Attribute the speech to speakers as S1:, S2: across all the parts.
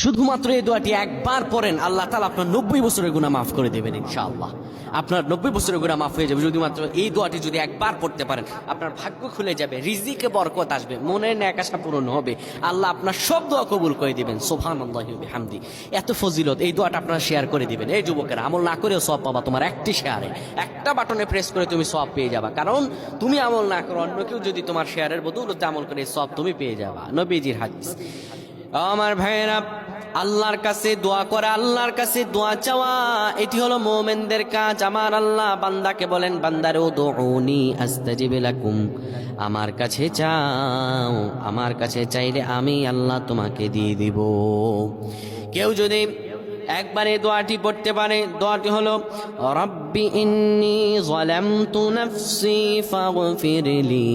S1: শুধুমাত্র এই দোয়াটি একবার পড়েন, আল্লাহ তাআলা আপনার 90 বছরের গুনাহ মাফ করে দেবেন ইনশাআল্লাহ। আপনার 90 বছরের গুনাহ মাফ হয়ে যাবে শুধুমাত্র এই দোয়াটি যদি একবার পড়তে পারেন। আপনার ভাগ্য খুলে যাবে, রিজিকে বরকত আসবে, মনের ন্যাক আশা পূরণ হবে, আল্লাহ আপনার সব দোয়া কবুল করে দিবেন। সুবহানাল্লাহি ওয়া বিহামদি। এত ফজিলত, এই দোয়াটা আপনারা শেয়ার করে দিবেন। এই যুবকেরা, আমল না করেও সওয়াব পাবা তোমার একটি শেয়ারে, একটা বাটনে প্রেস করে তুমি সওয়াব পেয়ে যাবা। কারণ তুমি আমল না করো, অন্য কেউ যদি তোমার শেয়ারের বদৌলতে আমল করে সওয়াব তুমি পেয়ে যাবা। নবীজির হাদিস। আমার ভাইয়েরা, আল্লাহর কাছে দোয়া করা, আল্লাহর কাছে দোয়া চাওয়া, এটি হলো মুমিনদের কাজ। আমার আল্লাহ বান্দাকে বলেন, বান্দারে উদউনি আস্তাজিব লাকুম, আমার কাছে চাও, আমার কাছে চাইলে আমি আল্লাহ তোমাকে দিয়ে দিব। কেউ যদি একবার এই দোয়াটি পড়তে পারে, দোয়াটি হলো রব্বি ইন্নী যালামতু নাফসি ফাগফিরলি।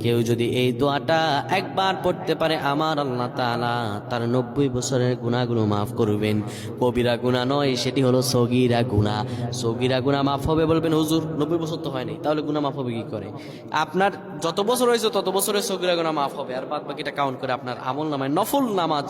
S1: কেউ যদি এই দোয়াটা একবার পড়তে পারে, আমার আল্লাহ তাআলা তার 90 বছরের গুনাহগুলো মাফ করবেন। কবিরা গুনাহ নয়, সেটি হলো সগীরা গুনাহ। সগীরা গুনাহ মাফ হবে বলবেন, হুজুর 90 বছর তো হয়নি, তাহলে গুনাহ মাফ হবে কি করে? আপনার যত বছর হয়েছে তত বছরের সগীরা গুনাহ মাফ হবে, আর বাদ বাকিটা কাউন্ট করে আপনার আমল নামায় নফল নামাজ,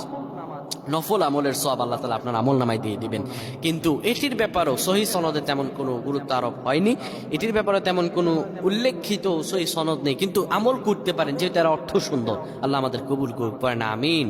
S1: নফল আমলের সওয়াব আল্লাহ তাআলা আপনার আমল নামায় দিয়ে দিবেন। কিন্তু এটির ব্যাপারেও সহিহ সনদে তেমন কোনো গুরুত্ব আরোপ হয়নি, এটির ব্যাপারে তেমন কোনো উল্লেখিত সহিহ সনদ নেই, কিন্তু আমল করতে পারেন যেহেতু এর অর্থ সুন্দর। আল্লাহ আমাদের কবুল করুক, পড়েন আমিন।